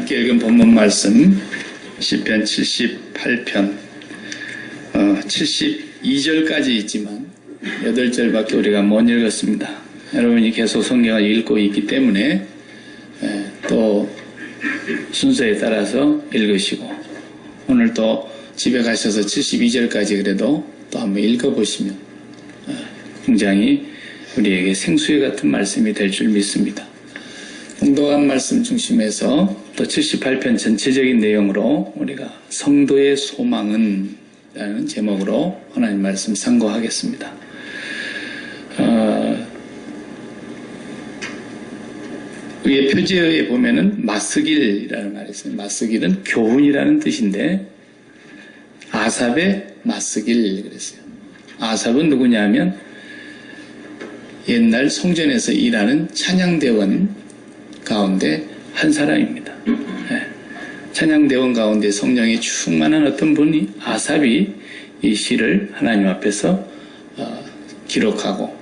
함께 읽은 본문 말씀 시편 78편 72절까지 있지만 8절밖에 우리가 못 읽었습니다. 여러분이 계속 성경을 읽고 있기 때문에 또 순서에 따라서 읽으시고 오늘 또 집에 가셔서 72절까지 그래도 또 한번 읽어보시면 굉장히 우리에게 생수의 같은 말씀이 될 줄 믿습니다. 공독한 말씀 중심에서 또 78편 전체적인 내용으로 우리가 성도의 소망은 라는 제목으로 하나님 말씀 상고하겠습니다. 위에 표지에 보면은 맞서길이라는 말이 있어요. 맞서길은 교훈이라는 뜻인데 아삽의 맞서길 그랬어요. 아삽은 누구냐면 옛날 성전에서 일하는 찬양대원 가운데 한 사람입니다. 찬양대원 가운데 성령이 충만한 어떤 분이 아삽이 이 시를 하나님 앞에서 기록하고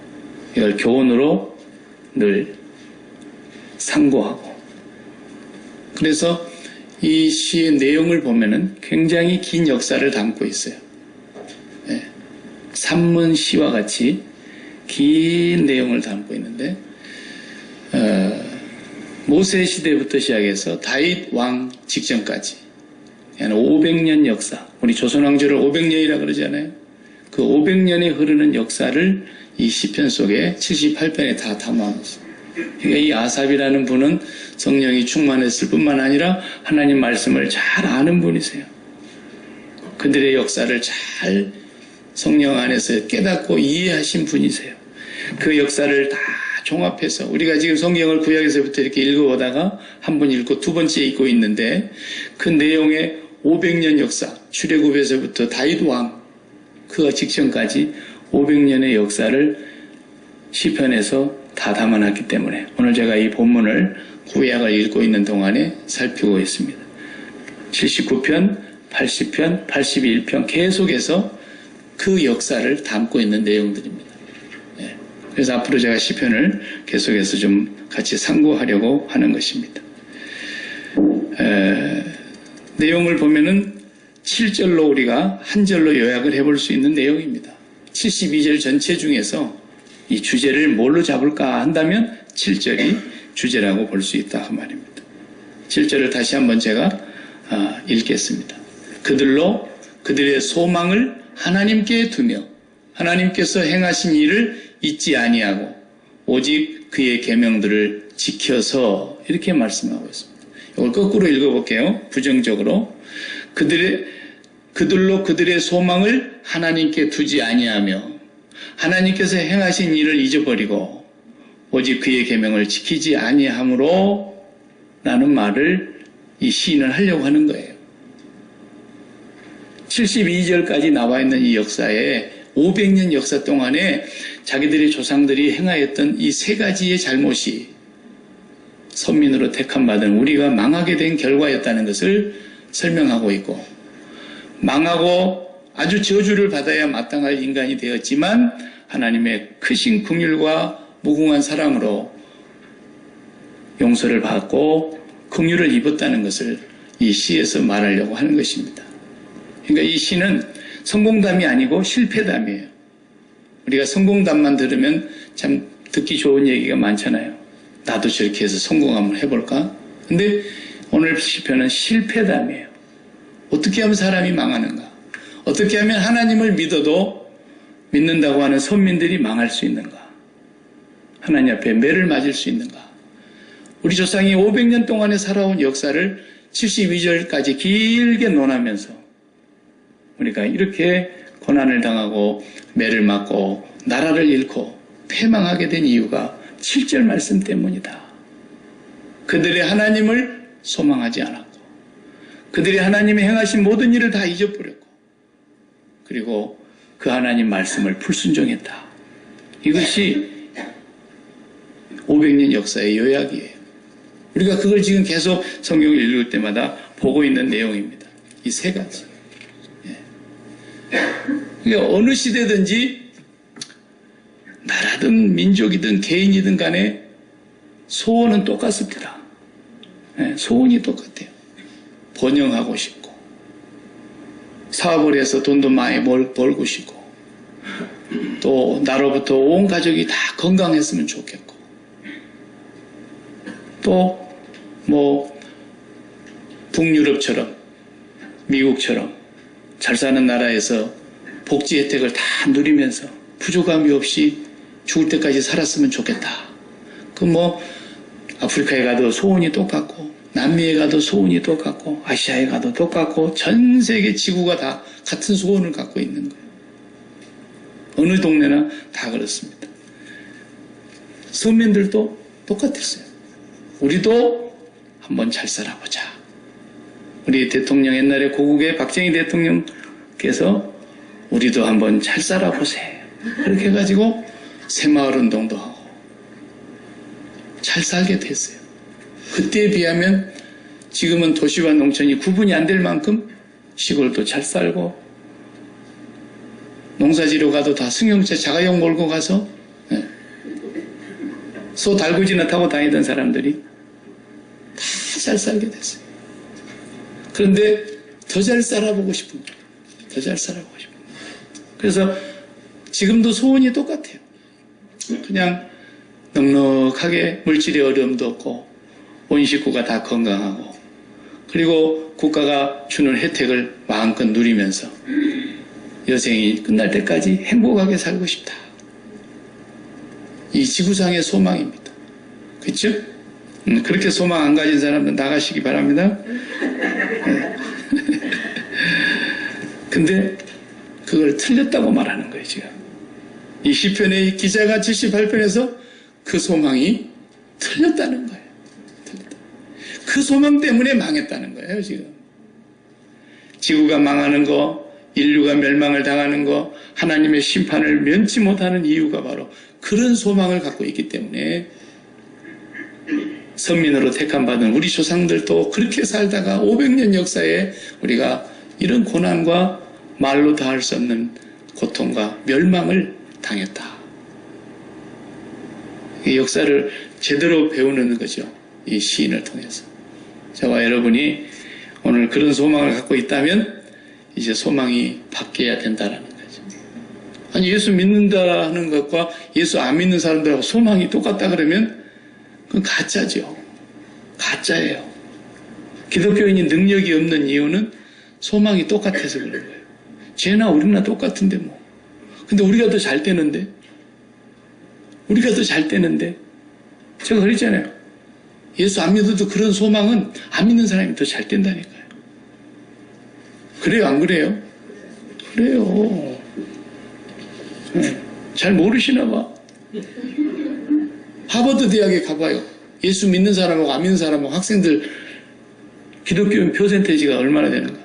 이걸 교훈으로 늘 상고하고 그래서 이 시의 내용을 보면은 굉장히 긴 역사를 담고 있어요. 산문시와 같이 긴 내용을 담고 있는데 모세 시대부터 시작해서 다윗 왕 직전까지 500년 역사, 우리 조선왕조를 500년이라 그러잖아요. 그 500년에 흐르는 역사를 이 시편 속에 78편에 다 담아놨어요. 그러니까 이 아삽이라는 분은 성령이 충만했을 뿐만 아니라 하나님 말씀을 잘 아는 분이세요. 그들의 역사를 잘 성령 안에서 깨닫고 이해하신 분이세요. 그 역사를 다 종합해서 우리가 지금 성경을 구약에서부터 이렇게 읽어오다가 한 번 읽고 두 번째 읽고 있는데 그 내용의 500년 역사, 출애굽에서부터 다윗 왕 그 직전까지 500년의 역사를 시편에서 다 담아놨기 때문에 오늘 제가 이 본문을 구약을 읽고 있는 동안에 살피고 있습니다. 79편, 80편, 81편 계속해서 그 역사를 담고 있는 내용들입니다. 그래서 앞으로 제가 시편을 계속해서 좀 같이 상고하려고 하는 것입니다. 내용을 보면은 7절로 우리가 한 절로 요약을 해볼 수 있는 내용입니다. 72절 전체 중에서 이 주제를 뭘로 잡을까 한다면 7절이 주제라고 볼 수 있다 그 말입니다. 7절을 다시 한번 제가 읽겠습니다. 그들로 그들의 소망을 하나님께 두며 하나님께서 행하신 일을 잊지 아니하고 오직 그의 계명들을 지켜서 이렇게 말씀하고 있습니다. 이걸 거꾸로 읽어볼게요. 부정적으로 그들로 그들의 소망을 하나님께 두지 아니하며 하나님께서 행하신 일을 잊어버리고 오직 그의 계명을 지키지 아니함으로 라는 말을 이 시인은 하려고 하는 거예요. 72절까지 나와 있는 이 역사에 500년 역사 동안에 자기들의 조상들이 행하였던 이 세 가지의 잘못이 선민으로 택함받은 우리가 망하게 된 결과였다는 것을 설명하고 있고 망하고 아주 저주를 받아야 마땅할 인간이 되었지만 하나님의 크신 긍휼과 무궁한 사랑으로 용서를 받고 긍휼을 입었다는 것을 이 시에서 말하려고 하는 것입니다. 그러니까 이 시는 성공담이 아니고 실패담이에요. 우리가 성공담만 들으면 참 듣기 좋은 얘기가 많잖아요. 나도 저렇게 해서 성공 한번 해볼까? 근데 오늘 시편은 실패담이에요. 어떻게 하면 사람이 망하는가? 어떻게 하면 하나님을 믿어도 믿는다고 하는 선민들이 망할 수 있는가? 하나님 앞에 매를 맞을 수 있는가? 우리 조상이 500년 동안에 살아온 역사를 72절까지 길게 논하면서 우리가 이렇게 고난을 당하고 매를 맞고 나라를 잃고 패망하게 된 이유가 7절 말씀 때문이다. 그들의 하나님을 소망하지 않았고 그들이 하나님이 행하신 모든 일을 다 잊어버렸고 그리고 그 하나님 말씀을 불순종했다. 이것이 500년 역사의 요약이에요. 우리가 그걸 지금 계속 성경을 읽을 때마다 보고 있는 내용입니다. 이 세 가지. 그러니까 어느 시대든지 나라든 민족이든 개인이든 간에 소원은 똑같습니다. 소원이 똑같아요. 번영하고 싶고, 사업을 해서 돈도 많이 벌고 싶고, 또 나로부터 온 가족이 다 건강했으면 좋겠고, 또 뭐 북유럽처럼 미국처럼 잘 사는 나라에서 복지 혜택을 다 누리면서 부족함이 없이 죽을 때까지 살았으면 좋겠다. 그 뭐 아프리카에 가도 소원이 똑같고, 남미에 가도 소원이 똑같고, 아시아에 가도 똑같고, 전 세계 지구가 다 같은 소원을 갖고 있는 거예요. 어느 동네나 다 그렇습니다. 서민들도 똑같았어요. 우리도 한번 잘 살아보자. 우리 대통령, 옛날에 고국의 박정희 대통령께서 우리도 한번 잘 살아보세요. 그렇게 해가지고 새마을운동도 하고 잘 살게 됐어요. 그때에 비하면 지금은 도시와 농촌이 구분이 안 될 만큼 시골도 잘 살고, 농사지러 가도 다 승용차 자가용 몰고 가서 소 달구지나 타고 다니던 사람들이 다 잘 살게 됐어요. 그런데 더 잘 살아보고 싶은 거예요. 더 잘 살아보고 싶은 거예요. 그래서 지금도 소원이 똑같아요. 그냥 넉넉하게 물질의 어려움도 없고, 온 식구가 다 건강하고, 그리고 국가가 주는 혜택을 마음껏 누리면서 여생이 끝날 때까지 행복하게 살고 싶다. 이 지구상의 소망입니다. 그렇죠? 그렇게 소망 안 가진 사람은 나가시기 바랍니다. 근데 그걸 틀렸다고 말하는 거예요, 지금. 이 시편의 기자가 78편에서 그 소망이 틀렸다는 거예요. 그 소망 때문에 망했다는 거예요, 지금. 지구가 망하는 거, 인류가 멸망을 당하는 거, 하나님의 심판을 면치 못하는 이유가 바로 그런 소망을 갖고 있기 때문에, 선민으로 택함받은 우리 조상들도 그렇게 살다가 500년 역사에 우리가 이런 고난과 말로 다할 수 없는 고통과 멸망을 당했다. 이 역사를 제대로 배우는 거죠. 이 시인을 통해서. 저와 여러분이 오늘 그런 소망을 갖고 있다면 이제 소망이 바뀌어야 된다는 거죠. 아니, 예수 믿는다는 것과 예수 안 믿는 사람들하고 소망이 똑같다 그러면 그건 가짜죠. 가짜예요. 기독교인이 능력이 없는 이유는 소망이 똑같아서 그런 거예요. 쟤나 우리나 똑같은데 뭐. 근데 우리가 더 잘 되는데. 우리가 더 잘 되는데. 제가 그랬잖아요. 예수 안 믿어도 그런 소망은 안 믿는 사람이 더 잘 된다니까요. 그래요, 안 그래요? 그래요. 네. 잘 모르시나 봐. 하버드 대학에 가봐요. 예수 믿는 사람하고 안 믿는 사람하고 학생들 기독교인 퍼센테이지가 얼마나 되는가.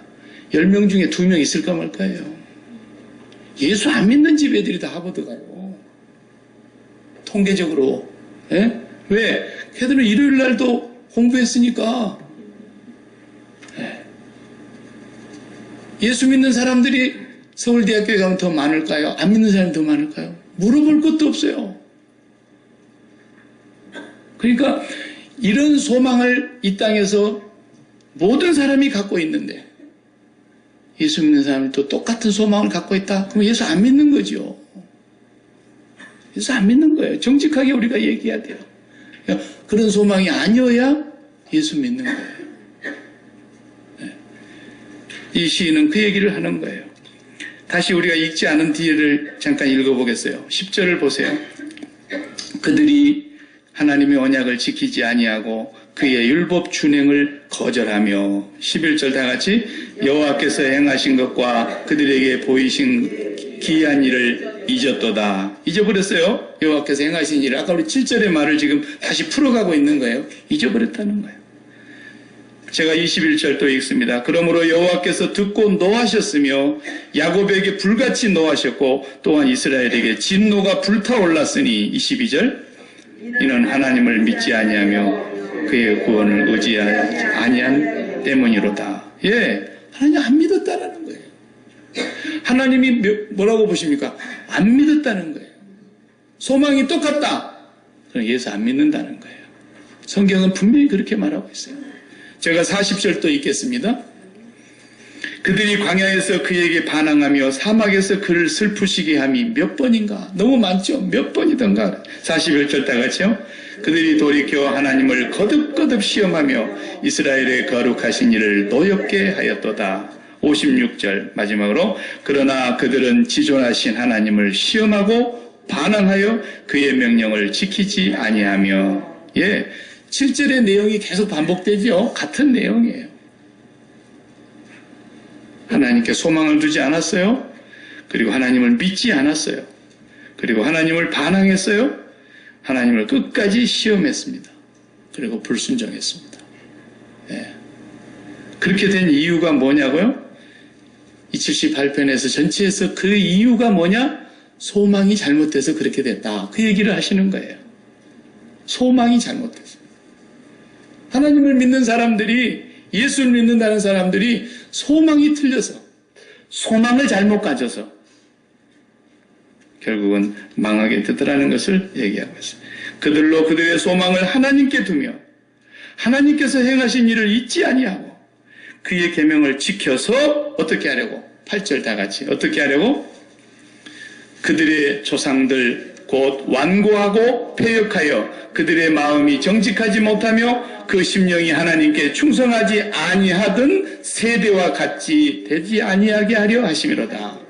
10명 중에 2명 있을까 말까요. 예수 안 믿는 집 애들이 다 하버드 가요. 통계적으로. 예? 왜? 걔들은 일요일 날도 공부했으니까. 예. 예수 믿는 사람들이 서울대학교에 가면 더 많을까요? 안 믿는 사람이 더 많을까요? 물어볼 것도 없어요. 그러니까 이런 소망을 이 땅에서 모든 사람이 갖고 있는데, 예수 믿는 사람이 또 똑같은 소망을 갖고 있다? 그럼 예수 안 믿는 거죠. 예수 안 믿는 거예요. 정직하게 우리가 얘기해야 돼요. 그러니까 그런 소망이 아니어야 예수 믿는 거예요. 네. 이 시인은 그 얘기를 하는 거예요. 다시 우리가 읽지 않은 뒤를 잠깐 읽어보겠어요. 10절을 보세요. 그들이 하나님의 언약을 지키지 아니하고 그의 율법 준행을 거절하며, 11절 다 같이, 여호와께서 행하신 것과 그들에게 보이신 기이한 일을 잊었도다. 잊어버렸어요. 여호와께서 행하신 일. 아까 우리 7절의 말을 지금 다시 풀어가고 있는 거예요. 잊어버렸다는 거예요. 제가 21절 또 읽습니다. 그러므로 여호와께서 듣고 노하셨으며 야곱에게 불같이 노하셨고 또한 이스라엘에게 진노가 불타올랐으니, 22절, 이는 하나님을 믿지 아니하며 그의 구원을 의지하지 아니한 때문이로다. 예, 하나님 안 믿었다라는 거예요. 하나님이 뭐라고 보십니까? 안 믿었다는 거예요. 소망이 똑같다. 그럼 예수 안 믿는다는 거예요. 성경은 분명히 그렇게 말하고 있어요. 제가 40절도 읽겠습니다. 그들이 광야에서 그에게 반항하며 사막에서 그를 슬프시게 함이 몇 번인가? 너무 많죠? 몇 번이던가? 41절 다 같이요. 그들이 돌이켜 하나님을 거듭거듭 시험하며 이스라엘의 거룩하신 이를 노엽게 하였도다. 56절 마지막으로 그러나 그들은 지존하신 하나님을 시험하고 반항하여 그의 명령을 지키지 아니하며. 7절의 내용이 계속 반복되죠. 같은 내용이에요. 하나님께 소망을 두지 않았어요. 그리고 하나님을 믿지 않았어요. 그리고 하나님을 반항했어요. 하나님을 끝까지 시험했습니다. 그리고 불순종했습니다. 그렇게 된 이유가 뭐냐고요? 278편에서 전체에서 그 이유가 뭐냐? 소망이 잘못돼서 그렇게 됐다. 그 얘기를 하시는 거예요. 소망이 잘못돼서. 하나님을 믿는 사람들이, 예수를 믿는다는 사람들이 소망이 틀려서, 소망을 잘못 가져서 결국은 망하게 되더라는 것을 얘기하고 있습니다. 그들로 그들의 소망을 하나님께 두며 하나님께서 행하신 일을 잊지 아니하고 그의 계명을 지켜서 어떻게 하려고? 8절 다 같이 어떻게 하려고? 그들의 조상들 곧 완고하고 패역하여 그들의 마음이 정직하지 못하며 그 심령이 하나님께 충성하지 아니하던 세대와 같이 되지 아니하게 하려 하심이로다.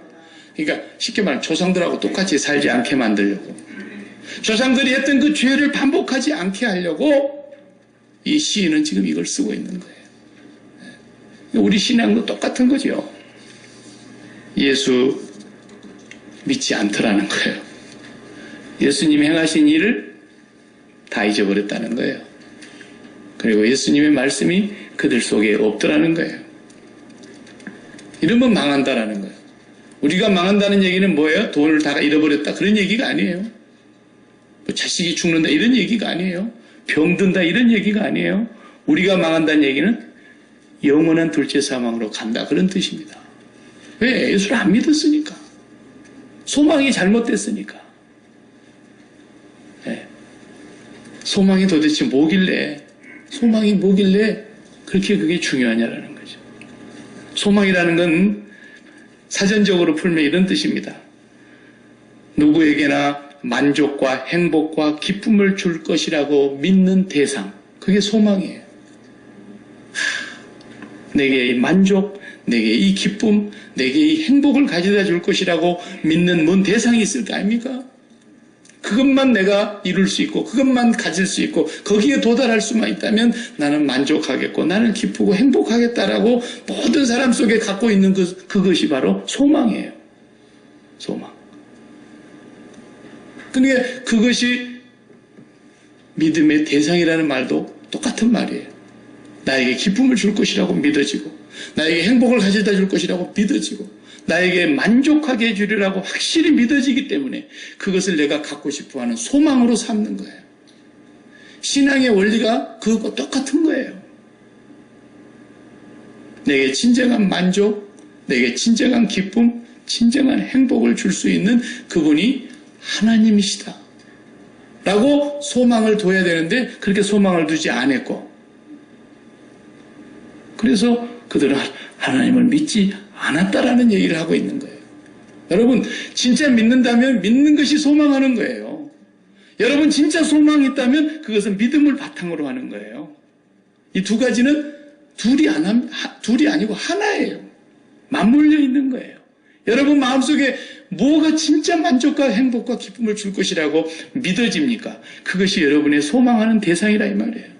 그러니까 쉽게 말하면 조상들하고 똑같이 살지 않게 만들려고, 조상들이 했던 그 죄를 반복하지 않게 하려고 이 시인은 지금 이걸 쓰고 있는 거예요. 우리 신앙도 똑같은 거죠. 예수 믿지 않더라는 거예요. 예수님이 행하신 일을 다 잊어버렸다는 거예요. 그리고 예수님의 말씀이 그들 속에 없더라는 거예요. 이러면 망한다라는 거예요. 우리가 망한다는 얘기는 뭐예요? 돈을 다 잃어버렸다 그런 얘기가 아니에요. 뭐 자식이 죽는다 이런 얘기가 아니에요. 병든다 이런 얘기가 아니에요. 우리가 망한다는 얘기는 영원한 둘째 사망으로 간다 그런 뜻입니다. 왜? 예수를 안 믿었으니까. 소망이 잘못됐으니까. 소망이 도대체 뭐길래, 소망이 뭐길래 그렇게 그게 중요하냐라는 거죠. 소망이라는 건 사전적으로 풀면 이런 뜻입니다. 누구에게나 만족과 행복과 기쁨을 줄 것이라고 믿는 대상, 그게 소망이에요. 내게 이 만족, 내게 이 기쁨, 내게 이 행복을 가져다 줄 것이라고 믿는 뭔 대상이 있을 거 아닙니까? 그것만 내가 이룰 수 있고 그것만 가질 수 있고 거기에 도달할 수만 있다면 나는 만족하겠고 나는 기쁘고 행복하겠다라고 모든 사람 속에 갖고 있는 그것이 바로 소망이에요. 소망. 그러니까 그것이 믿음의 대상이라는 말도 똑같은 말이에요. 나에게 기쁨을 줄 것이라고 믿어지고 나에게 행복을 가져다 줄 것이라고 믿어지고 나에게 만족하게 해주리라고 확실히 믿어지기 때문에 그것을 내가 갖고 싶어하는 소망으로 삼는 거예요. 신앙의 원리가 그것과 똑같은 거예요. 내게 진정한 만족, 내게 진정한 기쁨, 진정한 행복을 줄 수 있는 그분이 하나님이시다 라고 소망을 둬야 되는데 그렇게 소망을 두지 않았고, 그래서 그들은 하나님을 믿지 않았다라는 얘기를 하고 있는 거예요. 여러분, 진짜 믿는다면 믿는 것이 소망하는 거예요. 여러분 진짜 소망이 있다면 그것은 믿음을 바탕으로 하는 거예요. 이 두 가지는 둘이 아니고 하나예요. 맞물려 있는 거예요. 여러분 마음속에 뭐가 진짜 만족과 행복과 기쁨을 줄 것이라고 믿어집니까? 그것이 여러분의 소망하는 대상이라 이 말이에요.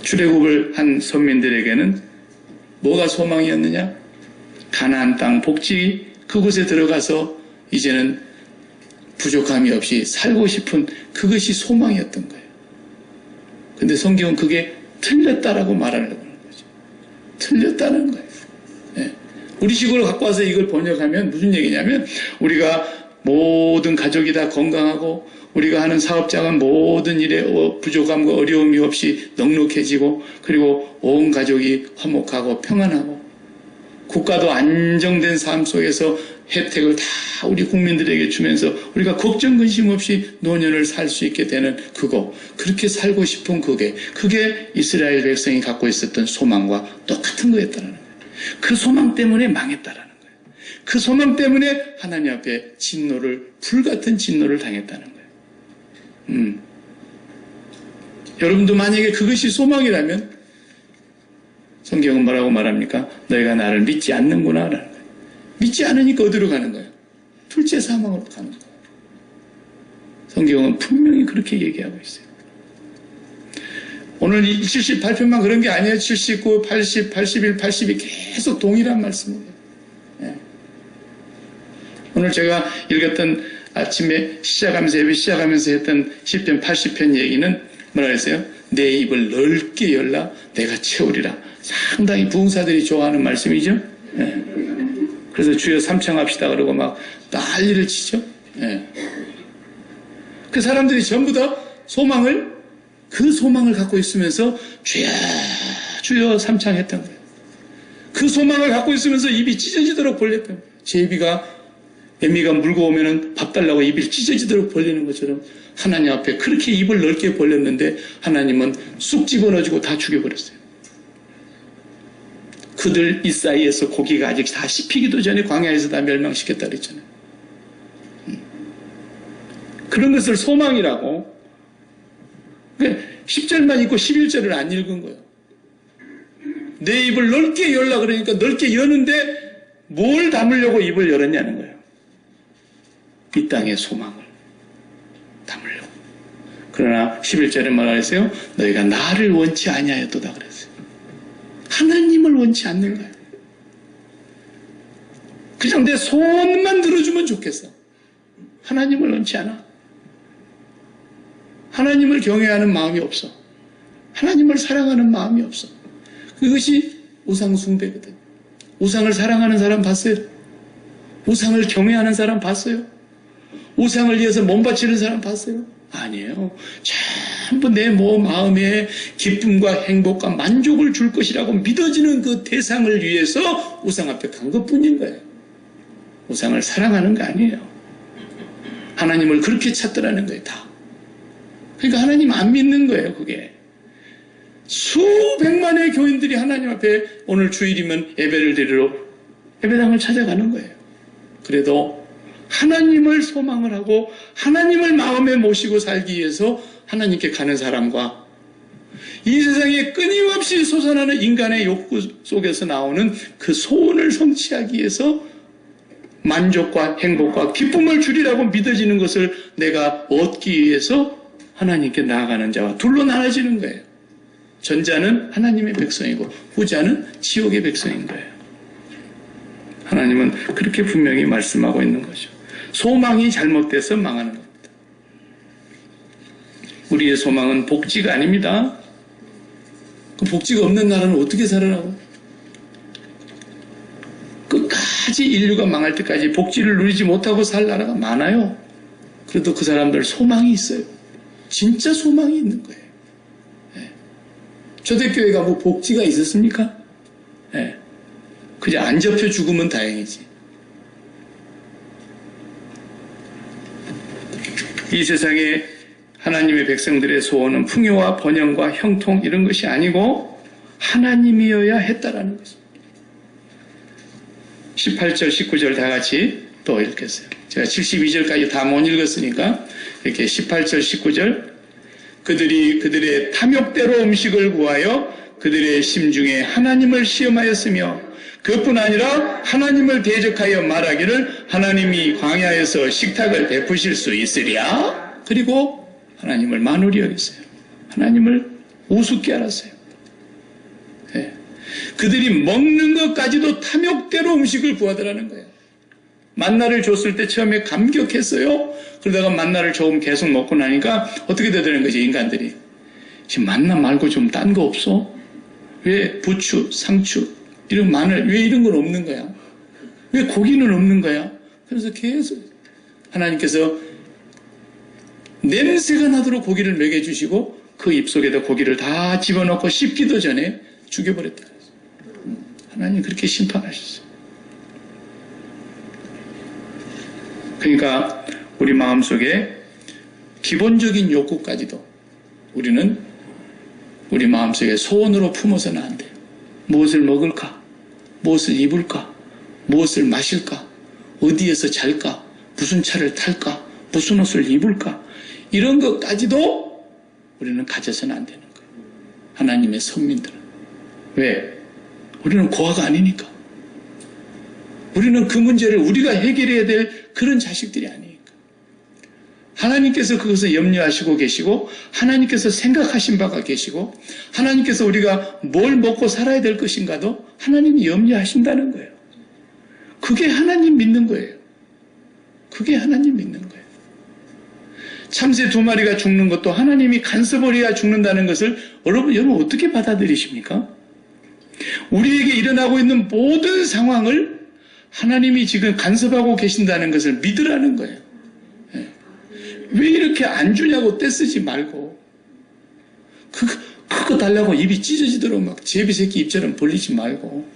출애굽을 한 선민들에게는 뭐가 소망이었느냐? 가나안 땅 복지 그곳에 들어가서 이제는 부족함이 없이 살고 싶은 그것이 소망이었던 거예요. 근데 성경은 그게 틀렸다라고 말하려고 하는 거죠. 틀렸다는 거예요. 네. 우리 식으로 갖고 와서 이걸 번역하면 무슨 얘기냐면 우리가 모든 가족이 다 건강하고 우리가 하는 사업자가 모든 일에 부족함과 어려움이 없이 넉넉해지고 그리고 온 가족이 화목하고 평안하고 국가도 안정된 삶 속에서 혜택을 다 우리 국민들에게 주면서 우리가 걱정 근심 없이 노년을 살 수 있게 되는 그거, 그렇게 살고 싶은 그게 이스라엘 백성이 갖고 있었던 소망과 똑같은 거였다는 거예요. 그 소망 때문에 망했다라는 거예요. 그 소망 때문에 하나님 앞에 불같은 진노를 당했다는 거예요. 여러분도 만약에 그것이 소망이라면 성경은 뭐라고 말합니까? 너희가 나를 믿지 않는구나 라는 거예요. 믿지 않으니까 어디로 가는 거예요? 둘째 사망으로 가는 거예요. 성경은 분명히 그렇게 얘기하고 있어요. 오늘 이 78편만 그런 게 아니에요. 79, 80, 81, 82 계속 동일한 말씀이에요. 네. 오늘 제가 읽었던 아침에 예배 시작하면서 했던 시편 80편 얘기는 뭐라 했어요? 내 입을 넓게 열라 내가 채우리라. 상당히 부흥사들이 좋아하는 말씀이죠. 네. 그래서 주여 삼창합시다 그러고 막 난리를 치죠. 네. 그 사람들이 전부 다 그 소망을 갖고 있으면서 주여 주여 삼창했던 거예요. 그 소망을 갖고 있으면서 입이 찢어지도록 벌렸던 거예요. 제비가 애미가 물고 오면은 밥 달라고 입이 찢어지도록 벌리는 것처럼 하나님 앞에 그렇게 입을 넓게 벌렸는데 하나님은 쑥 집어넣어주고 다 죽여버렸어요. 그들 이 사이에서 고기가 아직 다 씹히기도 전에 광야에서 다 멸망시켰다 그랬잖아요. 그런 것을 소망이라고. 10절만 읽고 11절을 안 읽은 거예요. 내 입을 넓게 열라 그러니까 넓게 여는데 뭘 담으려고 입을 열었냐는 거예요. 이 땅의 소망을 담으려고. 그러나 11절에 뭐라 했어요? 너희가 나를 원치 아니하였도다 그랬어요. 하나님을 원치 않는 거예요. 그냥 내 소원만 들어주면 좋겠어. 하나님을 원치 않아. 하나님을 경외하는 마음이 없어. 하나님을 사랑하는 마음이 없어. 그것이 우상 숭배거든. 우상을 사랑하는 사람 봤어요? 우상을 경외하는 사람 봤어요? 우상을 위해서 몸 바치는 사람 봤어요? 아니에요. 전부 내 마음에 기쁨과 행복과 만족을 줄 것이라고 믿어지는 그 대상을 위해서 우상 앞에 간 것뿐인 거예요. 우상을 사랑하는 거 아니에요. 하나님을 그렇게 찾더라는 거예요. 다. 그러니까 하나님 안 믿는 거예요. 그게. 수백만의 교인들이 하나님 앞에 오늘 주일이면 예배를 드리러 예배당을 찾아가는 거예요. 그래도 하나님을 소망을 하고 하나님을 마음에 모시고 살기 위해서 하나님께 가는 사람과 이 세상에 끊임없이 솟아나는 인간의 욕구 속에서 나오는 그 소원을 성취하기 위해서 만족과 행복과 기쁨을 주리라고 믿어지는 것을 내가 얻기 위해서 하나님께 나아가는 자와 둘로 나눠지는 거예요. 전자는 하나님의 백성이고 후자는 지옥의 백성인 거예요. 하나님은 그렇게 분명히 말씀하고 있는 거죠. 소망이 잘못돼서 망하는 겁니다. 우리의 소망은 복지가 아닙니다. 그 복지가 없는 나라는 어떻게 살아나고? 끝까지 인류가 망할 때까지 복지를 누리지 못하고 살 나라가 많아요. 그래도 그 사람들 소망이 있어요. 진짜 소망이 있는 거예요. 네. 초대교회가 뭐 복지가 있었습니까? 네. 그냥 안 접혀 죽으면 다행이지. 이 세상에 하나님의 백성들의 소원은 풍요와 번영과 형통 이런 것이 아니고 하나님이어야 했다라는 것입니다. 18절, 19절 다 같이 또 읽겠어요. 제가 72절까지 다 못 읽었으니까 이렇게 18절, 19절 그들이 그들의 탐욕대로 음식을 구하여 그들의 심중에 하나님을 시험하였으며 그뿐 아니라 하나님을 대적하여 말하기를 하나님이 광야에서 식탁을 베푸실 수 있으랴. 그리고 하나님을 만홀히 여겼어요. 하나님을 우습게 알았어요. 네. 그들이 먹는 것까지도 탐욕대로 음식을 구하더라는 거예요. 만나를 줬을 때 처음에 감격했어요. 그러다가 만나를 조금 계속 먹고 나니까 어떻게 되더라는 거지, 인간들이. 지금 만나 말고 좀 딴 거 없어? 왜 부추, 상추, 이런 마늘, 왜 이런 건 없는 거야? 왜 고기는 없는 거야? 그래서 계속 하나님께서 냄새가 나도록 고기를 먹여주시고 그 입속에다 고기를 다 집어넣고 씹기도 전에 죽여버렸다. 하나님 그렇게 심판하셨어요. 그러니까 우리 마음속에 기본적인 욕구까지도 우리는 우리 마음속에 소원으로 품어서는 안 돼요. 무엇을 먹을까? 무엇을 입을까? 무엇을 마실까? 어디에서 잘까? 무슨 차를 탈까? 무슨 옷을 입을까? 이런 것까지도 우리는 가져서는 안 되는 거예요. 하나님의 선민들은. 왜? 우리는 고아가 아니니까. 우리는 그 문제를 우리가 해결해야 될 그런 자식들이 아니니까. 하나님께서 그것을 염려하시고 계시고, 하나님께서 생각하신 바가 계시고, 하나님께서 우리가 뭘 먹고 살아야 될 것인가도 하나님이 염려하신다는 거예요. 그게 하나님 믿는 거예요. 그게 하나님 믿는 거예요. 참새 2마리가 죽는 것도 하나님이 간섭을 해야 죽는다는 것을 여러분 어떻게 받아들이십니까? 우리에게 일어나고 있는 모든 상황을 하나님이 지금 간섭하고 계신다는 것을 믿으라는 거예요. 왜 이렇게 안 주냐고 떼쓰지 말고, 그거 달라고 입이 찢어지도록 막 제비새끼 입처럼 벌리지 말고,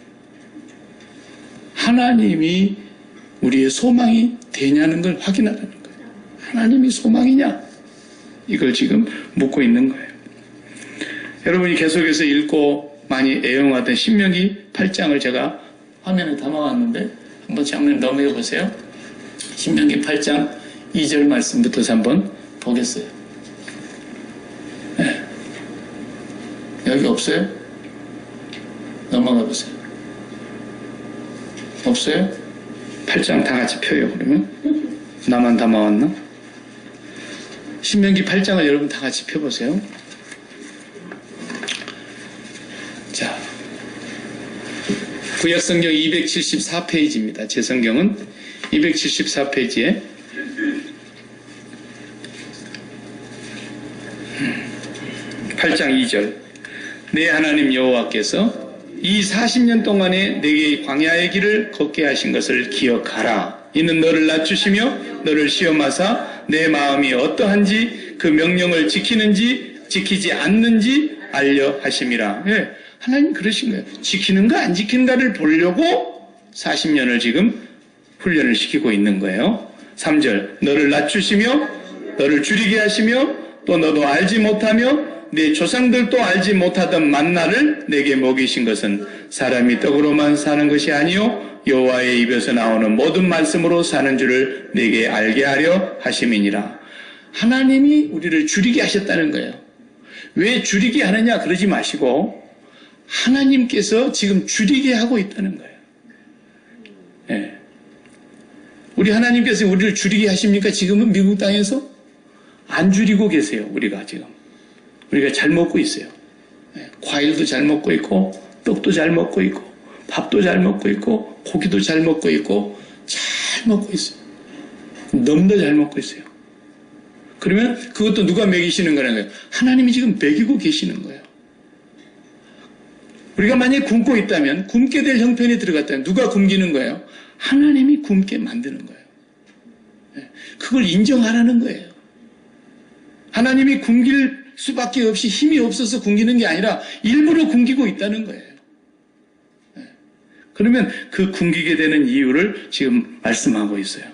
하나님이 우리의 소망이 되냐는 걸 확인하라는 거예요. 하나님이 소망이냐? 이걸 지금 묻고 있는 거예요. 여러분이 계속해서 읽고 많이 애용하던 신명기 8장을 제가 화면에 담아왔는데 한번 장면 넘어가 보세요. 신명기 8장 2절 말씀부터 한번 보겠어요. 네. 여기 없어요? 넘어가 보세요. 없어요? 8장 다 같이 펴요, 그러면? 나만 담아왔나? 신명기 8장을 여러분 다 같이 펴보세요. 자, 구약성경 274페이지입니다. 제 성경은 274페이지에 8장 2절, 내 하나님 여호와께서 이 40년 동안에 내게 광야의 길을 걷게 하신 것을 기억하라. 이는 너를 낮추시며 너를 시험하사 내 마음이 어떠한지 그 명령을 지키는지 지키지 않는지 알려 하심이라. 예, 하나님 그러신 거예요. 지키는가 안 지키는가를 보려고 40년을 지금 훈련을 시키고 있는 거예요. 3절, 너를 낮추시며 너를 줄이게 하시며 또 너도 알지 못하며 내 조상들도 알지 못하던 만나를 내게 먹이신 것은 사람이 떡으로만 사는 것이 아니요 여호와의 입에서 나오는 모든 말씀으로 사는 줄을 내게 알게 하려 하심이니라. 하나님이 우리를 줄이게 하셨다는 거예요. 왜 줄이게 하느냐 그러지 마시고 하나님께서 지금 줄이게 하고 있다는 거예요. 네. 우리 하나님께서 우리를 줄이게 하십니까? 지금은 미국 땅에서 안 줄이고 계세요. 우리가 지금. 우리가 잘 먹고 있어요. 과일도 잘 먹고 있고 떡도 잘 먹고 있고 밥도 잘 먹고 있고 고기도 잘 먹고 있고 잘 먹고 있어요. 너무나 잘 먹고 있어요. 그러면 그것도 누가 먹이시는 거라는 거예요? 하나님이 지금 먹이고 계시는 거예요. 우리가 만약에 굶고 있다면, 굶게 될 형편이 들어갔다면 누가 굶기는 거예요? 하나님이 굶게 만드는 거예요. 그걸 인정하라는 거예요. 하나님이 굶길 수밖에 없이 힘이 없어서 굶기는 게 아니라 일부러 굶기고 있다는 거예요. 그러면 그 굶기게 되는 이유를 지금 말씀하고 있어요.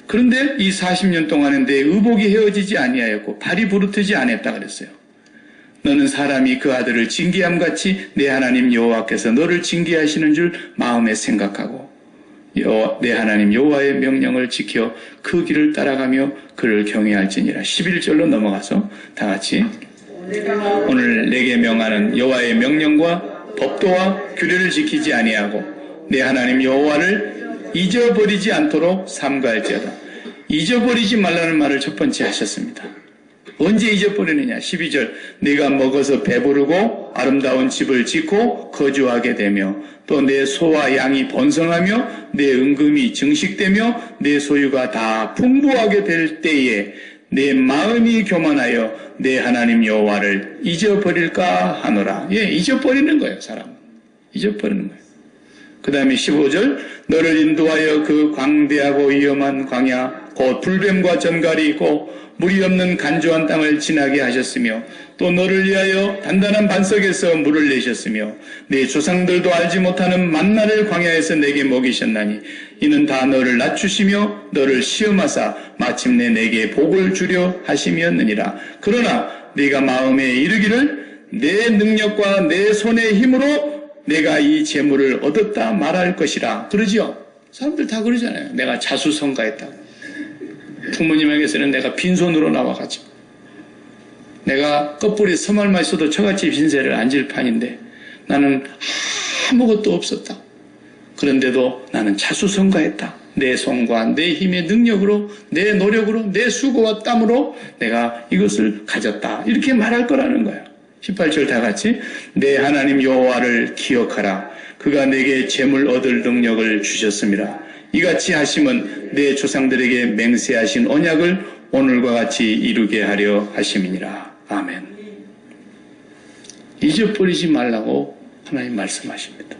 그런데 이 40년 동안은 내 의복이 헤어지지 아니하였고 발이 부르트지 않았다 그랬어요. 너는 사람이 그 아들을 징계함같이 내 하나님 여호와께서 너를 징계하시는 줄 마음에 생각하고 내 하나님 여호와의 명령을 지켜 그 길을 따라가며 그를 경외할지니라. 11절로 넘어가서 다 같이 오늘 내게 명하는 여호와의 명령과 법도와 규례를 지키지 아니하고 내 하나님 여호와를 잊어버리지 않도록 삼가할지어다. 잊어버리지 말라는 말을 첫 번째 하셨습니다. 언제 잊어버리느냐? 12절, 네가 먹어서 배부르고 아름다운 집을 짓고 거주하게 되며 또 내 소와 양이 번성하며 내 은금이 증식되며 내 소유가 다 풍부하게 될 때에 내 마음이 교만하여 내 하나님 여호와를 잊어버릴까 하노라. 예, 잊어버리는 거예요. 사람 잊어버리는 거예요. 그 다음에 15절, 너를 인도하여 그 광대하고 위험한 광야 곧 불뱀과 전갈이 있고 물이 없는 간조한 땅을 지나게 하셨으며 또 너를 위하여 단단한 반석에서 물을 내셨으며 내 조상들도 알지 못하는 만나를 광야에서 내게 먹이셨나니 이는 다 너를 낮추시며 너를 시험하사 마침내 내게 복을 주려 하심이었느니라. 그러나 네가 마음에 이르기를 내 능력과 내 손의 힘으로 내가 이 재물을 얻었다 말할 것이라. 그러지요? 사람들 다 그러잖아요. 내가 자수성가했다고. 부모님에게서는 내가 빈손으로 나와가지고 내가 껍질에 서말만 있어도 저같이 빈세를 앉을 판인데 나는 아무것도 없었다. 그런데도 나는 자수성가했다. 내 손과 내 힘의 능력으로, 내 노력으로, 내 수고와 땀으로 내가 이것을 가졌다. 이렇게 말할 거라는 거야. 18절 다 같이 내 하나님 여호와를 기억하라. 그가 내게 재물 얻을 능력을 주셨습니다. 이같이 하심은 내 조상들에게 맹세하신 언약을 오늘과 같이 이루게 하려 하심이니라. 아멘. 잊어버리지 말라고 하나님 말씀하십니다.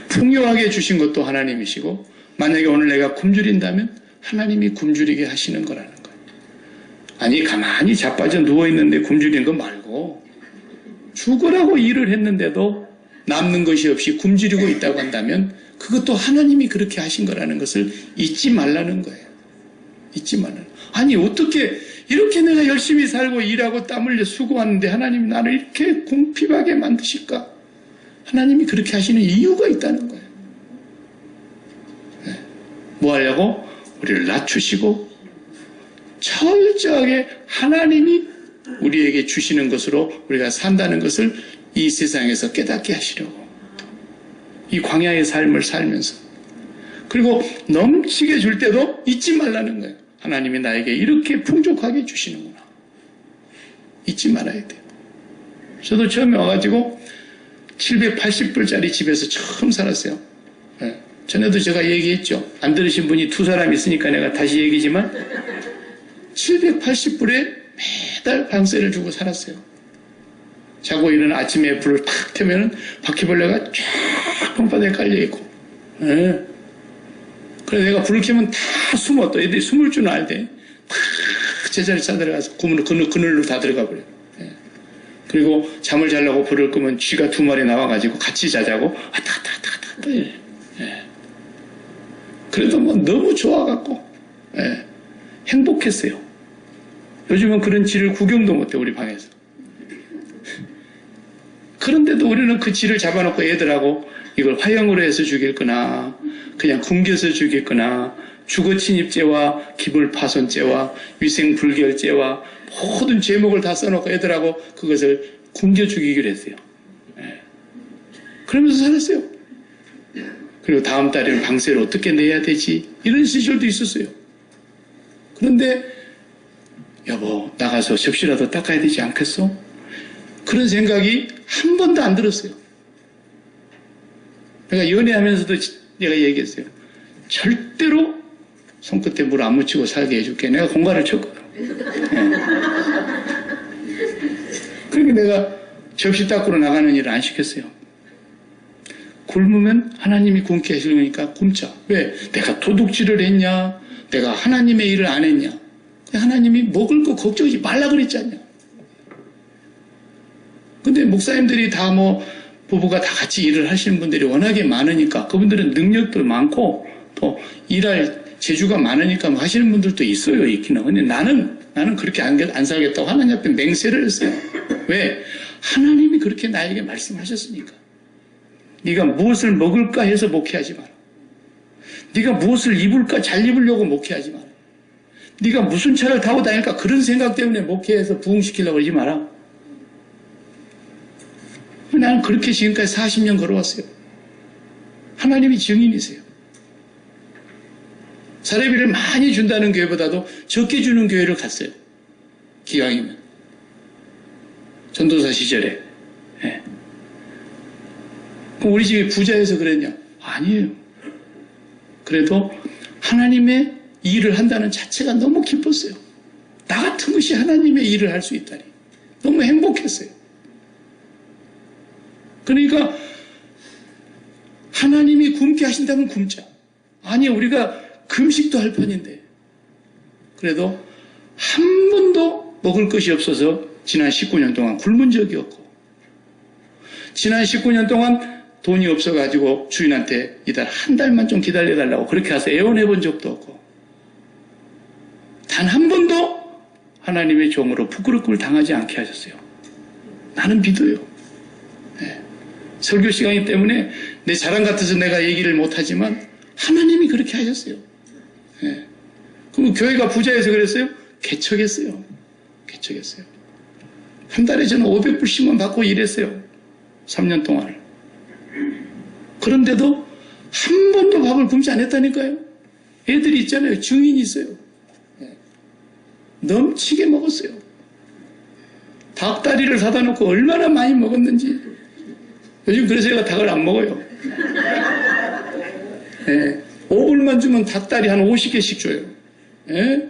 풍요하게 주신 것도 하나님이시고 만약에 오늘 내가 굶주린다면 하나님이 굶주리게 하시는 거라는 거예요. 아니 가만히 자빠져 누워있는데 굶주리는 거 말고 죽으라고 일을 했는데도 남는 것이 없이 굶주리고 있다고 한다면 그것도 하나님이 그렇게 하신 거라는 것을 잊지 말라는 거예요. 잊지 말라는. 아니 어떻게 이렇게 내가 열심히 살고 일하고 땀 흘려 수고하는데 하나님이 나를 이렇게 궁핍하게 만드실까? 하나님이 그렇게 하시는 이유가 있다는 거예요. 네. 뭐 하려고? 우리를 낮추시고 철저하게 하나님이 우리에게 주시는 것으로 우리가 산다는 것을 이 세상에서 깨닫게 하시려고. 이 광야의 삶을 살면서. 그리고 넘치게 줄 때도 잊지 말라는 거예요. 하나님이 나에게 이렇게 풍족하게 주시는구나. 잊지 말아야 돼요. 저도 처음에 와가지고 780불짜리 집에서 처음 살았어요. 네. 전에도 제가 얘기했죠. 안 들으신 분이 두 사람 있으니까 내가 다시 얘기지만 780불에 매달 방세를 주고 살았어요. 자고 일어나 아침에 불을 탁 켜면은 바퀴벌레가 쫙 방바닥에 깔려있고. 네. 그래서 내가 불을 켜면 다 숨어. 또 애들이 숨을 줄 알대. 탁 제자리 싸들어가서 그늘로 다 들어가 버려요. 네. 그리고 잠을 자려고 불을 끄면 쥐가 2마리 나와가지고 같이 자자고 왔다 갔다 왔다 갔다 왔다 이래. 네. 그래도 뭐 너무 좋아갖고 네. 행복했어요. 요즘은 그런 쥐를 구경도 못해 우리 방에서. 그런데도 우리는 그 쥐를 잡아놓고 애들하고 이걸 화형으로 해서 죽일 거나 그냥 굶겨서 죽일 거나 주거침입죄와 기물파손죄와 위생불결죄와 모든 죄목을 다 써놓고 애들하고 그것을 굶겨 죽이기로 했어요. 네. 그러면서 살았어요. 그리고 다음 달에는 방세를 어떻게 내야 되지? 이런 시절도 있었어요. 그런데 여보 나가서 접시라도 닦아야 되지 않겠어? 그런 생각이 한 번도 안 들었어요. 그러니까 연애하면서도 내가 얘기했어요. 절대로 손끝에 물 안 묻히고 살게 해줄게. 내가 공갈을 쳤거든. 네. 그러니까 내가 접시 닦으러 나가는 일을 안 시켰어요. 굶으면 하나님이 굶게 하시려니까 굶자. 왜? 내가 도둑질을 했냐? 내가 하나님의 일을 안 했냐? 하나님이 먹을 거 걱정하지 말라 그랬지 않냐? 근데 목사님들이 다 뭐 부부가 다 같이 일을 하시는 분들이 워낙에 많으니까 그분들은 능력도 많고 또 일할 재주가 많으니까 뭐 하시는 분들도 있어요. 있기는. 근데 나는 그렇게 안 살겠다고 하나님 앞에 맹세를 했어요. 왜? 하나님이 그렇게 나에게 말씀하셨으니까. 네가 무엇을 먹을까 해서 목회하지 마라. 네가 무엇을 입을까 잘 입으려고 목회하지 마라. 네가 무슨 차를 타고 다닐까 그런 생각 때문에 목회해서 부흥시키려고 하지 마라. 나는 그렇게 지금까지 40년 걸어왔어요. 하나님이 증인이세요. 사례비를 많이 준다는 교회보다도 적게 주는 교회를 갔어요. 기왕이면. 전도사 시절에. 네. 그럼 우리 집이 부자여서 그랬냐? 아니에요. 그래도 하나님의 일을 한다는 자체가 너무 기뻤어요. 나 같은 것이 하나님의 일을 할 수 있다니. 너무 행복했어요. 그러니까 하나님이 굶게 하신다면 굶자. 아니 우리가 금식도 할 판인데 그래도 한 번도 먹을 것이 없어서 지난 19년 동안 굶은 적이 없고, 지난 19년 동안 돈이 없어가지고 주인한테 이달 한 달만 좀 기다려달라고 그렇게 해서 애원해 본 적도 없고, 단 한 번도 하나님의 종으로 부끄럽고 당하지 않게 하셨어요. 나는 믿어요. 네. 설교 시간이기 때문에 내 자랑 같아서 내가 얘기를 못하지만 하나님이 그렇게 하셨어요. 네. 그럼 교회가 부자여서 그랬어요? 개척했어요. 개척했어요. 한 달에 저는 500불씩만 받고 일했어요. 3년 동안. 그런데도 한 번도 밥을 굶지 않았다니까요. 애들이 있잖아요. 증인이 있어요. 네. 넘치게 먹었어요. 닭다리를 사다 놓고 얼마나 많이 먹었는지. 요즘 그래서 제가 닭을 안 먹어요. 네. 5불만 주면 닭다리 한 50개씩 줘요. 네.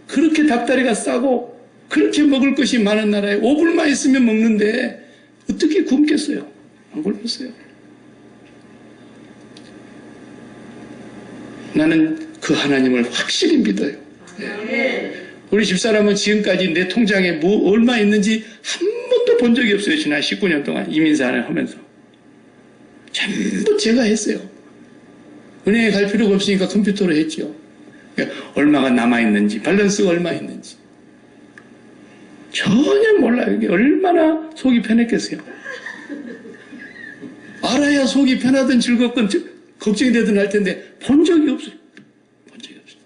그렇게 닭다리가 싸고 그렇게 먹을 것이 많은 나라에 5불만 있으면 먹는데 어떻게 굶겠어요? 안 굶었어요. 나는 그 하나님을 확실히 믿어요. 네. 우리 집사람은 지금까지 내 통장에 뭐 얼마 있는지 한 번도 본 적이 없어요. 지난 19년 동안 이민생활을 하면서. 전부 제가 했어요. 은행에 갈 필요가 없으니까 컴퓨터로 했죠. 그러니까 얼마가 남아있는지, 밸런스가 얼마 있는지. 전혀 몰라요. 이게 얼마나 속이 편했겠어요. 알아야 속이 편하든 즐겁든 걱정이 되든 할 텐데 본 적이 없어요. 본 적이 없어요.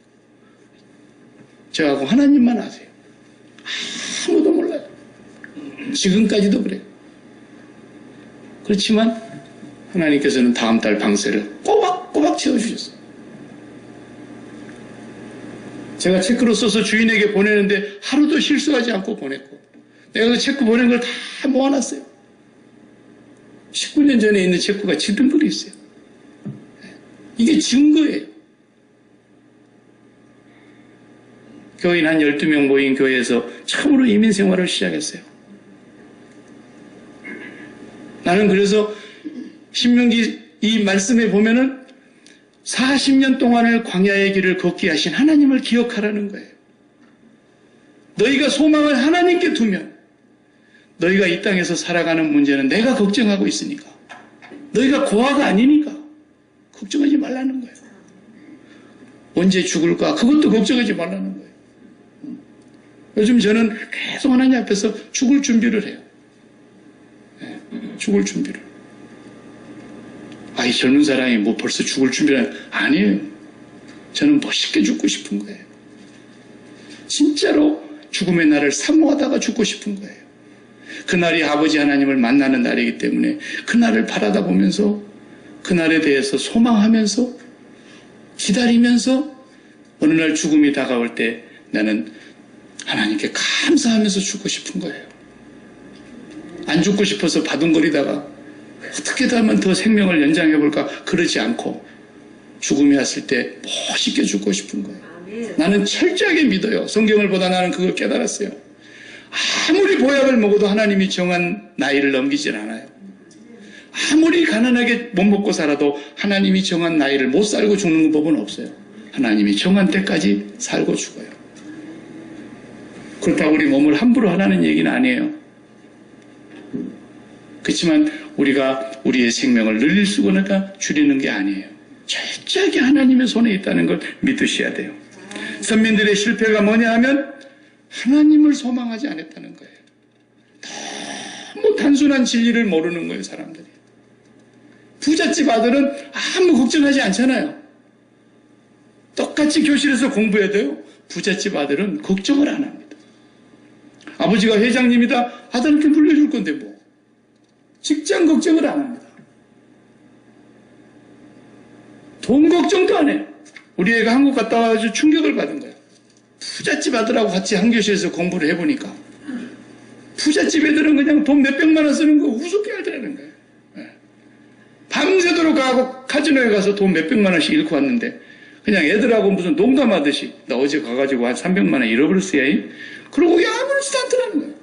저하고 하나님만 아세요. 아무도 몰라요. 지금까지도 그래요. 그렇지만 하나님께서는 다음 달 방세를 꼬박꼬박 채워주셨어요. 제가 체크로 써서 주인에게 보내는데 하루도 실수하지 않고 보냈고, 내가 그 체크 보낸 걸 다 모아놨어요. 19년 전에 있는 체크가 지등불이 있어요. 이게 증거예요. 교인 한 12명 모인 교회에서 처음으로 이민 생활을 시작했어요. 나는 그래서 신명기 이 말씀에 보면은 40년 동안을 광야의 길을 걷게 하신 하나님을 기억하라는 거예요. 너희가 소망을 하나님께 두면 너희가 이 땅에서 살아가는 문제는 내가 걱정하고 있으니까, 너희가 고아가 아니니까 걱정하지 말라는 거예요. 언제 죽을까? 그것도 걱정하지 말라는 거예요. 요즘 저는 계속 하나님 앞에서 죽을 준비를 해요. 네, 죽을 준비를. 이 젊은 사람이 뭐 벌써 죽을 준비를 아니에요. 저는 멋있게 죽고 싶은 거예요. 진짜로 죽음의 날을 사모하다가 죽고 싶은 거예요. 그날이 아버지 하나님을 만나는 날이기 때문에 그날을 바라다 보면서 그날에 대해서 소망하면서 기다리면서 어느 날 죽음이 다가올 때 나는 하나님께 감사하면서 죽고 싶은 거예요. 안 죽고 싶어서 바둥거리다가 어떻게 하면 더 생명을 연장해볼까 그러지 않고 죽음이 왔을 때 멋있게 죽고 싶은 거예요. 나는 철저하게 믿어요. 성경을 보다 나는 그걸 깨달았어요. 아무리 보약을 먹어도 하나님이 정한 나이를 넘기질 않아요. 아무리 가난하게 못 먹고 살아도 하나님이 정한 나이를 못 살고 죽는 법은 없어요. 하나님이 정한 때까지 살고 죽어요. 그렇다고 우리 몸을 함부로 하라는 얘기는 아니에요. 그렇지만 우리가 우리의 생명을 늘릴 수거나 줄이는 게 아니에요. 철저하게 하나님의 손에 있다는 걸 믿으셔야 돼요. 선민들의 실패가 뭐냐 하면 하나님을 소망하지 않았다는 거예요. 너무 단순한 진리를 모르는 거예요, 사람들이. 부잣집 아들은 아무 걱정하지 않잖아요. 똑같이 교실에서 공부해야 돼요. 부잣집 아들은 걱정을 안 합니다. 아버지가 회장님이다. 아들한테 물려줄 건데 뭐. 직장 걱정을 안 합니다. 돈 걱정도 안 해요. 우리 애가 한국 갔다 와가지고 충격을 받은 거예요. 부잣집 아들하고 같이 한 교실에서 공부를 해보니까 부잣집 애들은 그냥 돈 몇백만 원 쓰는 거 우습게 알더라는 거예요. 밤새도록 가고 카지노에 가서 돈 몇백만 원씩 잃고 왔는데 그냥 애들하고 무슨 농담하듯이 나 어제 가가지고 한 300만 원 잃어버렸어요. 그러고 아무렇지도 않더라는 거예요.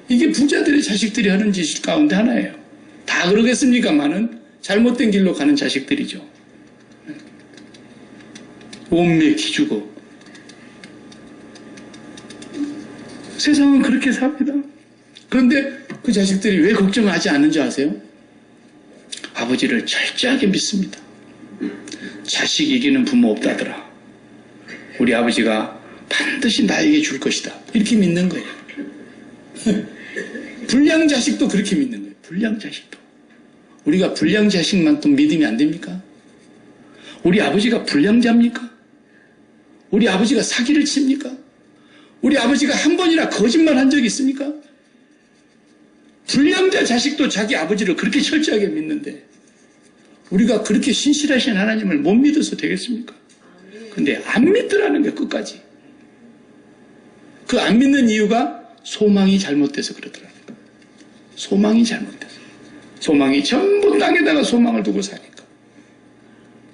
이게 부자들의 자식들이 하는 짓 가운데 하나예요. 다 그러겠습니까만은 잘못된 길로 가는 자식들이죠. 온매 기주고 세상은 그렇게 삽니다. 그런데 그 자식들이 왜 걱정하지 않는지 아세요? 아버지를 철저하게 믿습니다. 자식 이기는 부모 없다더라. 우리 아버지가 반드시 나에게 줄 것이다. 이렇게 믿는 거예요. 불량 자식도 그렇게 믿는 거예요. 불량 자식도. 우리가 불량 자식만 또 믿으면 안 됩니까? 우리 아버지가 불량자입니까? 우리 아버지가 사기를 칩니까? 우리 아버지가 한 번이나 거짓말 한 적이 있습니까? 불량자 자식도 자기 아버지를 그렇게 철저하게 믿는데 우리가 그렇게 신실하신 하나님을 못 믿어서 되겠습니까? 근데 안 믿더라는 거예요. 끝까지. 그 안 믿는 이유가 소망이 잘못돼서 그러더라는 거예요. 소망이 잘못돼서. 소망이 전부 땅에다가 소망을 두고 사니까.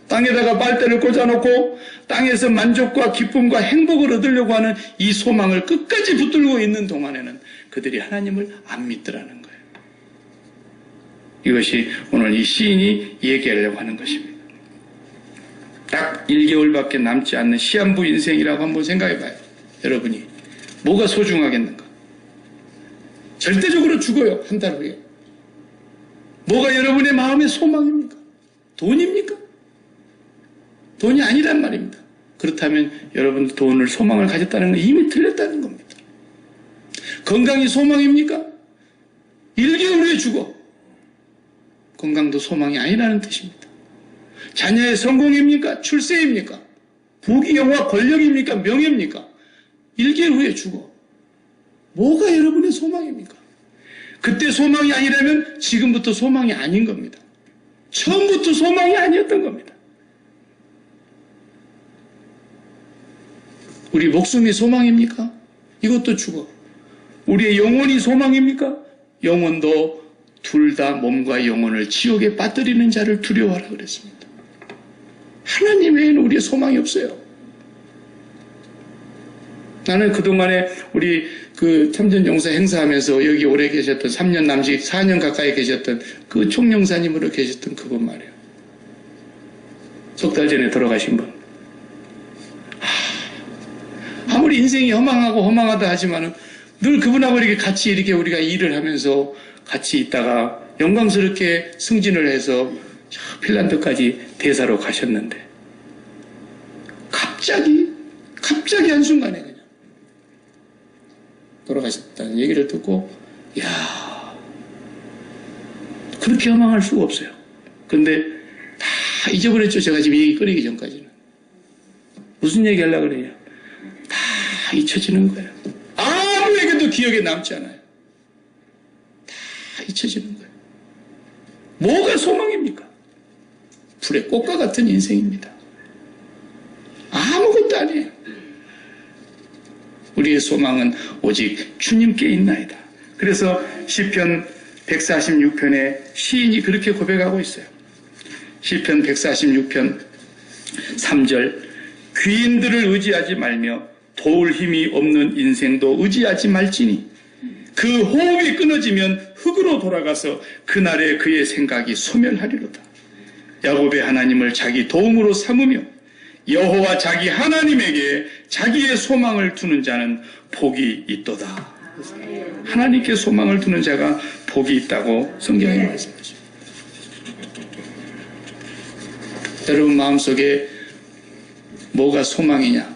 땅에다가 빨대를 꽂아놓고 땅에서 만족과 기쁨과 행복을 얻으려고 하는 이 소망을 끝까지 붙들고 있는 동안에는 그들이 하나님을 안 믿더라는 거예요. 이것이 오늘 이 시인이 얘기하려고 하는 것입니다. 딱 1개월밖에 남지 않는 시한부 인생이라고 한번 생각해 봐요. 여러분이 뭐가 소중하겠는가? 절대적으로 죽어요. 한 달 후에. 뭐가 여러분의 마음의 소망입니까? 돈입니까? 돈이 아니란 말입니다. 그렇다면 여러분 돈을 소망을 가졌다는 건 이미 틀렸다는 겁니다. 건강이 소망입니까? 1개월 후에 죽어. 건강도 소망이 아니라는 뜻입니다. 자녀의 성공입니까? 출세입니까? 부귀영화 권력입니까? 명예입니까? 1개월 후에 죽어. 뭐가 여러분의 소망입니까? 그때 소망이 아니라면 지금부터 소망이 아닌 겁니다. 처음부터 소망이 아니었던 겁니다. 우리 목숨이 소망입니까? 이것도 죽어. 우리의 영혼이 소망입니까? 영혼도 둘 다 몸과 영혼을 지옥에 빠뜨리는 자를 두려워하라 그랬습니다. 하나님 외에는 우리의 소망이 없어요. 나는 그동안에 우리 그 참전용사 행사하면서 여기 오래 계셨던 3년 남짓 4년 가까이 계셨던 그 총영사님으로 계셨던 그분 말이에요. 석 달 전에 돌아가신 분. 아무리 인생이 허망하다 하지만은 늘 그분하고 이렇게 같이 이렇게 우리가 일을 하면서 같이 있다가 영광스럽게 승진을 해서 핀란드까지 대사로 가셨는데 갑자기 한순간에 그냥 돌아가셨다는 얘기를 듣고 야 그렇게 허망할 수가 없어요. 그런데 다 잊어버렸죠. 제가 지금 얘기 끊이기 전까지는. 무슨 얘기 하려고 그래요? 다 잊혀지는 거예요. 아무에게도 기억에 남지 않아요. 다 잊혀지는 거예요. 뭐가 소망입니까? 불의 꽃과 같은 인생입니다. 아무것도 아니에요. 우리의 소망은 오직 주님께 있나이다. 그래서 시편 146편에 시인이 그렇게 고백하고 있어요. 시편 146편 3절 귀인들을 의지하지 말며 도울 힘이 없는 인생도 의지하지 말지니 그 호흡이 끊어지면 흙으로 돌아가서 그날에 그의 생각이 소멸하리로다. 야곱의 하나님을 자기 도움으로 삼으며 여호와 자기 하나님에게 자기의 소망을 두는 자는 복이 있도다. 하나님께 소망을 두는 자가 복이 있다고 성경이 말씀하죠. 여러분 마음속에 뭐가 소망이냐?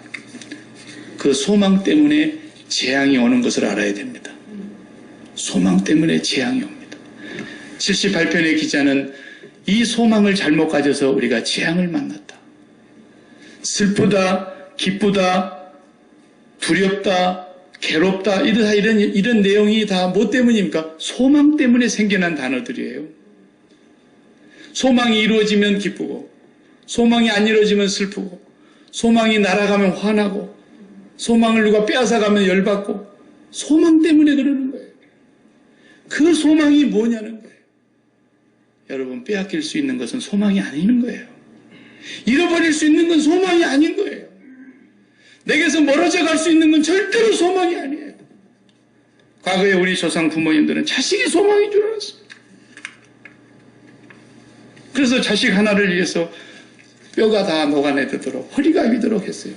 그 소망 때문에 재앙이 오는 것을 알아야 됩니다. 소망 때문에 재앙이 옵니다. 78편의 기자는 이 소망을 잘못 가져서 우리가 재앙을 만났다. 슬프다, 기쁘다, 두렵다, 괴롭다 이런 내용이 다 뭐 때문입니까? 소망 때문에 생겨난 단어들이에요. 소망이 이루어지면 기쁘고 소망이 안 이루어지면 슬프고 소망이 날아가면 화나고 소망을 누가 빼앗아가면 열받고 소망 때문에 그러는 거예요. 그 소망이 뭐냐는 거예요. 여러분 빼앗길 수 있는 것은 소망이 아닌 거예요. 잃어버릴 수 있는 건 소망이 아닌 거예요. 내게서 멀어져 갈 수 있는 건 절대로 소망이 아니에요. 과거에 우리 조상 부모님들은 자식이 소망인 줄 알았어요. 그래서 자식 하나를 위해서 뼈가 다 녹아내도록 허리가 위도록 했어요.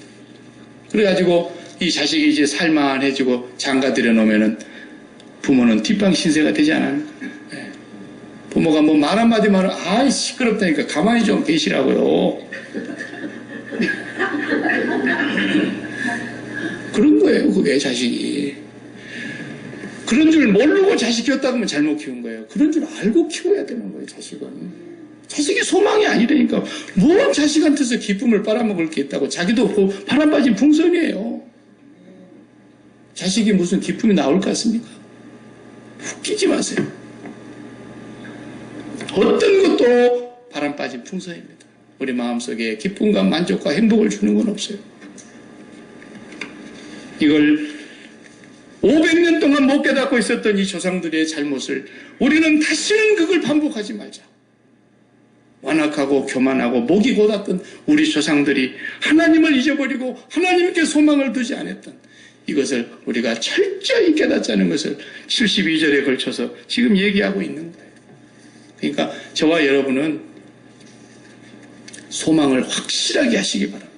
그래가지고 이 자식이 이제 살만해지고 장가 들여놓으면은 부모는 뒷방 신세가 되지 않아요? 예. 부모가 뭐 말 한마디 말은 아이 시끄럽다니까 가만히 좀 계시라고요. 그런 거예요. 그게 자식이. 그런 줄 모르고 자식 키웠다 그러면 잘못 키운 거예요. 그런 줄 알고 키워야 되는 거예요. 자식은. 자식이 소망이 아니라니까. 뭔 자식한테서 기쁨을 빨아먹을 게 있다고. 자기도 바람 빠진 풍선이에요. 자식이 무슨 기쁨이 나올 것 같습니까? 웃기지 마세요. 어떤 것도 바람 빠진 풍선입니다. 우리 마음속에 기쁨과 만족과 행복을 주는 건 없어요. 이걸 500년 동안 못 깨닫고 있었던 이 조상들의 잘못을 우리는 다시는 그걸 반복하지 말자. 완악하고 교만하고 목이 곧았던 우리 조상들이 하나님을 잊어버리고 하나님께 소망을 두지 않았던 이것을 우리가 철저히 깨닫자는 것을 72절에 걸쳐서 지금 얘기하고 있는 거예요. 그러니까 저와 여러분은 소망을 확실하게 하시기 바랍니다.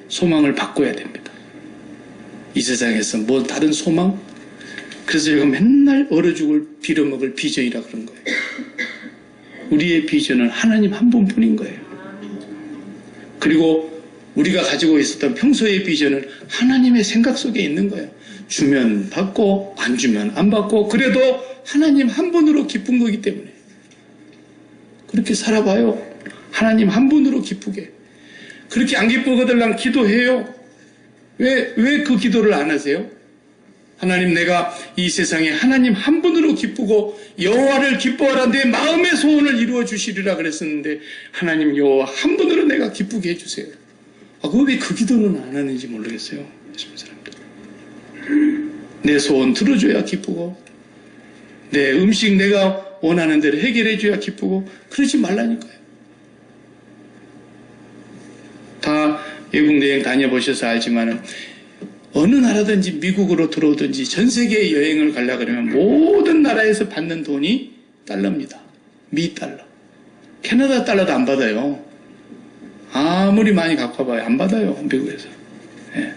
소망을 바꿔야 됩니다. 이 세상에서 뭐 다른 소망? 그래서 제가 맨날 얼어 죽을 빌어먹을 비전이라 그런 거예요. 우리의 비전은 하나님 한 분뿐인 거예요. 그리고 우리가 가지고 있었던 평소의 비전은 하나님의 생각 속에 있는 거예요. 주면 받고 안 주면 안 받고 그래도 하나님 한 분으로 기쁜 거기 때문에 그렇게 살아봐요. 하나님 한 분으로 기쁘게. 그렇게 안 기쁘거들랑 기도해요. 왜 그 기도를 안 하세요? 하나님, 내가 이 세상에 하나님 한 분으로 기쁘고 여호와를 기뻐하라 내 마음의 소원을 이루어 주시리라 그랬었는데 하나님 여호와 한 분으로 내가 기쁘게 해주세요. 왜 그 기도는 안 하는지 모르겠어요. 사람들. 내 소원 들어줘야 기쁘고 내 음식 내가 원하는 대로 해결해줘야 기쁘고 그러지 말라니까요. 다 외국 여행 다녀보셔서 알지만은 어느 나라든지 미국으로 들어오든지 전 세계 여행을 가려고 그러면 모든 나라에서 받는 돈이 달러입니다. 미 달러. 캐나다 달러도 안 받아요. 아무리 많이 갖고 와봐요. 안 받아요. 미국에서. 예.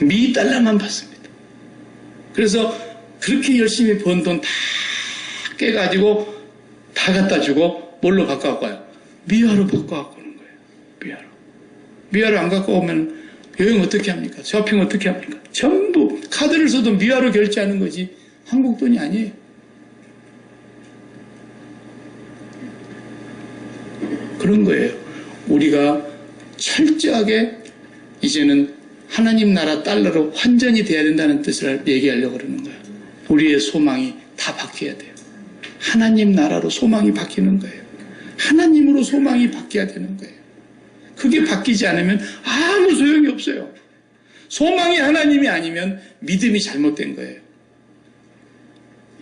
미 달러만 받습니다. 그래서 그렇게 열심히 번 돈 다 깨가지고 다 갖다 주고 뭘로 바꿔 와요? 미화로 바꿔 갖고 오는 거예요. 미화로. 미화로 안 갖고 오면 여행 어떻게 합니까? 쇼핑 어떻게 합니까? 전부 카드를 써도 미화로 결제하는 거지 한국 돈이 아니에요. 그런 거예요. 우리가 철저하게 이제는 하나님 나라 달러로 환전이 돼야 된다는 뜻을 얘기하려고 그러는 거예요. 우리의 소망이 다 바뀌어야 돼요. 하나님 나라로 소망이 바뀌는 거예요. 하나님으로 소망이 바뀌어야 되는 거예요. 그게 바뀌지 않으면 아무 소용이 없어요. 소망이 하나님이 아니면 믿음이 잘못된 거예요.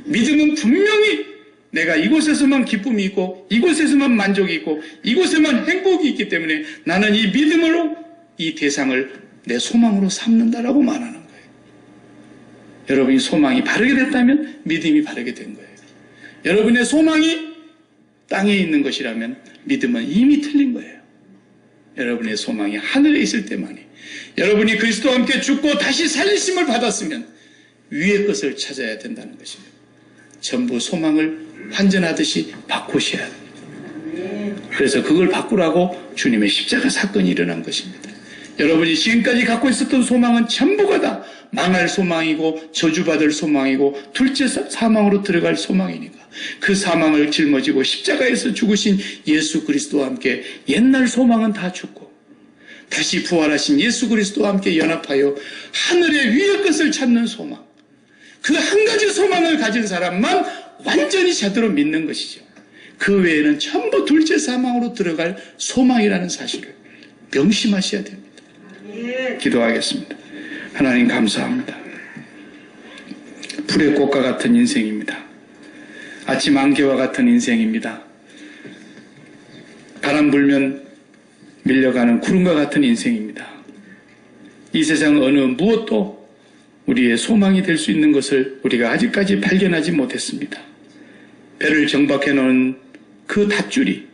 믿음은 분명히 내가 이곳에서만 기쁨이 있고 이곳에서만 만족이 있고 이곳에만 행복이 있기 때문에 나는 이 믿음으로 이 대상을 내 소망으로 삼는다라고 말하는 거예요. 여러분이 소망이 바르게 됐다면 믿음이 바르게 된 거예요. 여러분의 소망이 땅에 있는 것이라면 믿음은 이미 틀린 거예요. 여러분의 소망이 하늘에 있을 때만이 여러분이 그리스도와 함께 죽고 다시 살리심을 받았으면 위의 것을 찾아야 된다는 것입니다. 전부 소망을 환전하듯이 바꾸셔야 합니다. 그래서 그걸 바꾸라고 주님의 십자가 사건이 일어난 것입니다. 여러분이 지금까지 갖고 있었던 소망은 전부가 다 망할 소망이고 저주받을 소망이고 둘째 사망으로 들어갈 소망이니까 그 사망을 짊어지고 십자가에서 죽으신 예수 그리스도와 함께 옛날 소망은 다 죽고 다시 부활하신 예수 그리스도와 함께 연합하여 하늘의 위의 것을 찾는 소망, 그 한 가지 소망을 가진 사람만 완전히 제대로 믿는 것이죠. 그 외에는 전부 둘째 사망으로 들어갈 소망이라는 사실을 명심하셔야 됩니다. 기도하겠습니다. 하나님 감사합니다. 풀의 꽃과 같은 인생입니다. 아침 안개와 같은 인생입니다. 바람 불면 밀려가는 구름과 같은 인생입니다. 이 세상 어느 무엇도 우리의 소망이 될 수 있는 것을 우리가 아직까지 발견하지 못했습니다. 배를 정박해 놓은 그 닷줄이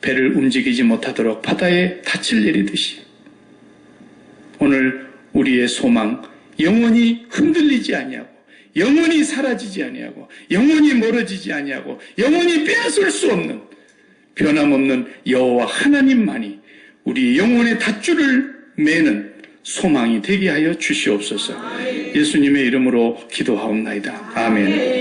배를 움직이지 못하도록 바다에 닻을 내리듯이 오늘 우리의 소망 영원히 흔들리지 아니하고 영원히 사라지지 아니하고 영원히 멀어지지 아니하고 영원히 빼앗을 수 없는 변함없는 여호와 하나님만이 우리 영혼의 닷줄을 매는 소망이 되게 하여 주시옵소서. 예수님의 이름으로 기도하옵나이다. 아멘.